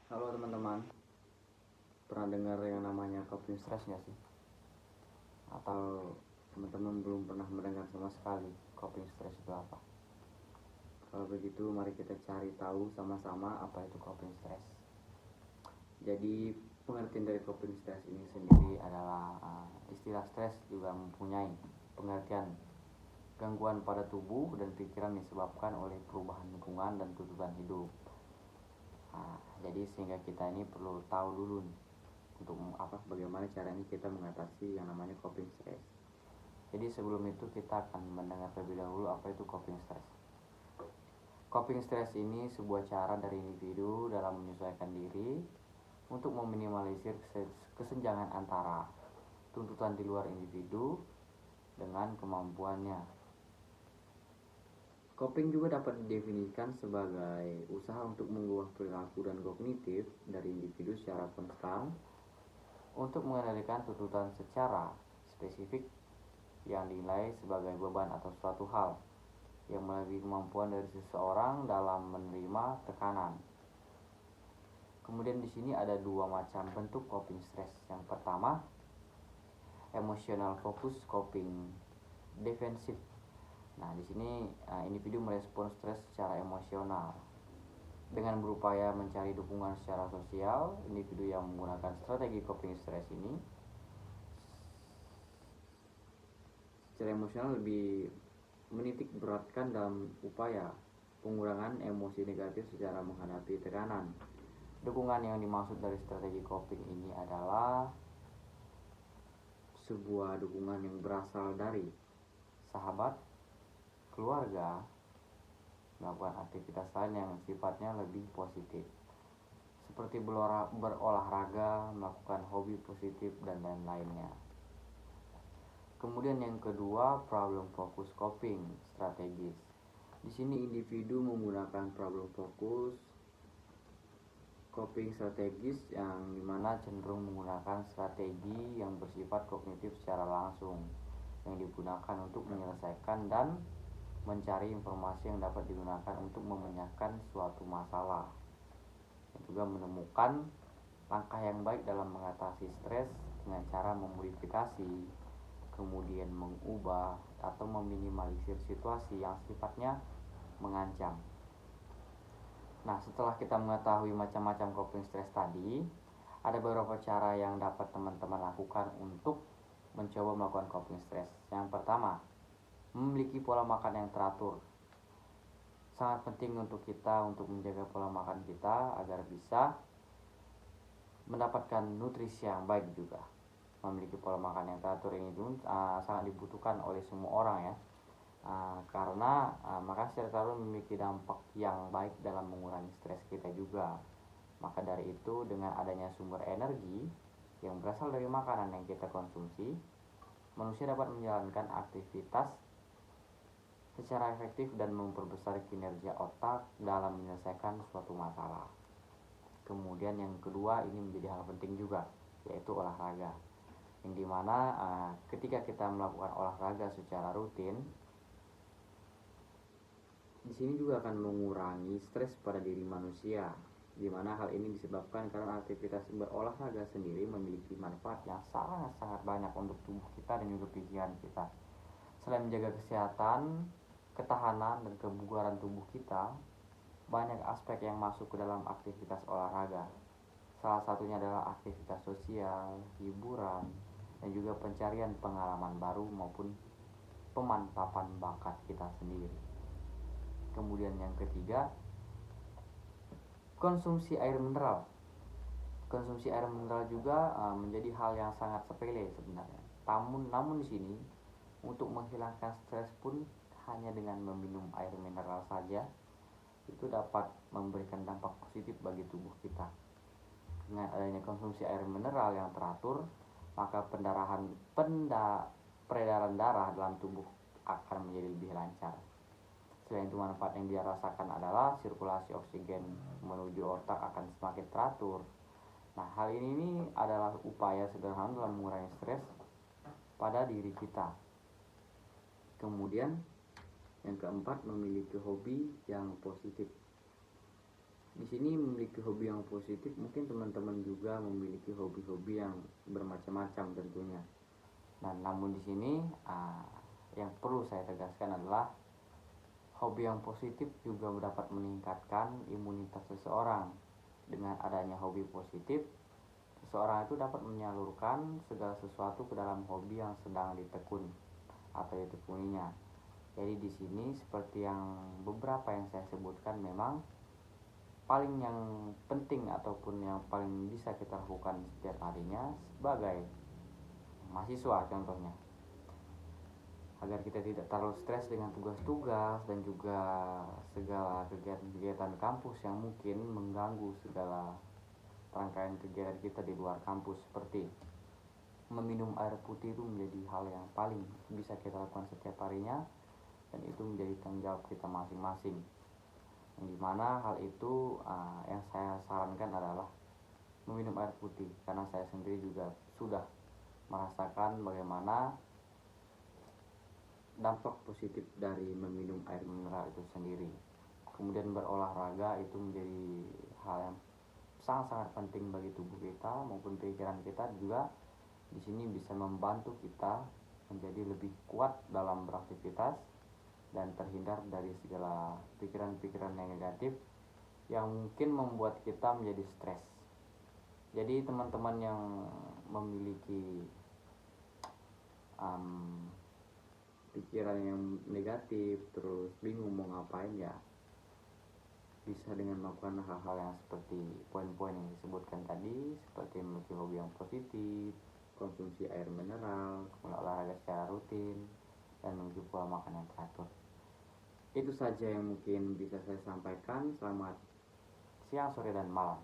Halo teman-teman, pernah dengar yang namanya coping stress nggak sih? Atau teman-teman belum pernah mendengar sama sekali coping stress itu apa? Kalau begitu mari kita cari tahu sama-sama apa itu coping stress. Jadi pengertian dari coping stress ini sendiri adalah istilah stress juga mempunyai pengertian gangguan pada tubuh dan pikiran disebabkan oleh perubahan lingkungan dan tuntutan hidup. Jadi sehingga kita ini perlu tahu dulu nih, untuk bagaimana caranya kita mengatasi yang namanya coping stress. Jadi sebelum itu kita akan mendengar terlebih dahulu apa itu coping stress. Coping stress ini sebuah cara dari individu dalam menyesuaikan diri untuk meminimalisir kesenjangan antara tuntutan di luar individu dengan kemampuannya. Coping juga dapat didefinisikan sebagai usaha untuk mengubah perilaku dan kognitif dari individu secara konstan untuk mengendalikan tuntutan secara spesifik yang dinilai sebagai beban atau suatu hal yang melebihi kemampuan dari seseorang dalam menerima tekanan. Kemudian di sini ada dua macam bentuk coping stress. Yang pertama, emotional focus coping defensif. Nah, di sini individu merespons stres secara emosional. Dengan berupaya mencari dukungan secara sosial, individu yang menggunakan strategi coping stress ini secara emosional lebih menitik beratkan dalam upaya pengurangan emosi negatif secara menghadapi tekanan. Dukungan yang dimaksud dari strategi coping ini adalah sebuah dukungan yang berasal dari sahabat, keluarga, melakukan aktivitas lain yang sifatnya lebih positif, seperti berolahraga, melakukan hobi positif, dan lain-lainnya. Kemudian yang kedua, problem focus coping strategis. Di sini individu menggunakan problem focus coping strategis yang dimana cenderung menggunakan strategi yang bersifat kognitif secara langsung, yang digunakan untuk menyelesaikan dan mencari informasi yang dapat digunakan untuk memecahkan suatu masalah, dan juga menemukan langkah yang baik dalam mengatasi stres dengan cara memodifikasi, kemudian mengubah atau meminimalisir situasi yang sifatnya mengancam. Nah, setelah kita mengetahui macam-macam coping stress tadi, ada beberapa cara yang dapat teman-teman lakukan untuk mencoba melakukan coping stress. Yang pertama, memiliki pola makan yang teratur. Sangat penting untuk kita untuk menjaga pola makan kita agar bisa mendapatkan nutrisi yang baik juga. Memiliki pola makan yang teratur ini pun sangat dibutuhkan oleh semua orang ya, karena makan secara teratur memiliki dampak yang baik dalam mengurangi stres kita juga. Maka dari itu, dengan adanya sumber energi yang berasal dari makanan yang kita konsumsi, manusia dapat menjalankan aktivitas secara efektif dan memperbesar kinerja otak dalam menyelesaikan suatu masalah. Kemudian yang kedua, ini menjadi hal penting juga, yaitu olahraga. Yang dimana ketika kita melakukan olahraga secara rutin, di sini juga akan mengurangi stres pada diri manusia, di mana hal ini disebabkan karena aktivitas berolahraga sendiri memiliki manfaat yang sangat-sangat banyak untuk tubuh kita dan juga pikiran kita. Selain menjaga kesehatan, ketahanan, dan kebugaran tubuh kita, banyak aspek yang masuk ke dalam aktivitas olahraga. Salah satunya adalah aktivitas sosial, hiburan, dan juga pencarian pengalaman baru maupun pemantapan bakat kita sendiri. Kemudian yang ketiga, konsumsi air mineral. Konsumsi air mineral juga menjadi hal yang sangat sepele sebenarnya. Namun di sini untuk menghilangkan stres pun hanya dengan meminum air mineral saja itu dapat memberikan dampak positif bagi tubuh kita. Dengan adanya konsumsi air mineral yang teratur, maka peredaran darah dalam tubuh akan menjadi lebih lancar. Selain itu, manfaat yang dia rasakan adalah sirkulasi oksigen menuju otak akan semakin teratur. Nah, hal ini adalah upaya sederhana dalam mengurangi stres pada diri kita. Kemudian yang keempat, memiliki hobi yang positif. di sini memiliki hobi yang positif, mungkin teman-teman juga memiliki hobi-hobi yang bermacam-macam tentunya. Nah, namun di sini yang perlu saya tegaskan adalah hobi yang positif juga dapat meningkatkan imunitas seseorang. Dengan adanya hobi positif, seseorang itu dapat menyalurkan segala sesuatu ke dalam hobi yang sedang ditekun atau ditekuninya. Jadi di sini seperti yang beberapa yang saya sebutkan, memang paling yang penting ataupun yang paling bisa kita lakukan setiap harinya sebagai mahasiswa contohnya, agar kita tidak terlalu stres dengan tugas-tugas dan juga segala kegiatan-kegiatan kampus yang mungkin mengganggu segala rangkaian kegiatan kita di luar kampus. Seperti meminum air putih itu menjadi hal yang paling bisa kita lakukan setiap harinya, dan itu menjadi tanggung jawab kita masing-masing. Yang dimana hal itu yang saya sarankan adalah meminum air putih, karena saya sendiri juga sudah merasakan bagaimana dampak positif dari meminum air mineral itu sendiri. Kemudian berolahraga itu menjadi hal yang sangat-sangat penting bagi tubuh kita maupun pikiran kita juga. Di sini bisa membantu kita menjadi lebih kuat dalam beraktivitas dan terhindar dari segala pikiran-pikiran yang negatif yang mungkin membuat kita menjadi stres. Jadi teman-teman yang memiliki pikiran yang negatif, terus bingung mau ngapain, ya bisa dengan melakukan hal-hal yang seperti poin-poin yang disebutkan tadi, seperti memiliki hobi yang positif, konsumsi air mineral, olahraga secara rutin, dan memiliki pola makan yang teratur. Itu saja yang mungkin bisa saya sampaikan. Selamat siang, sore, dan malam.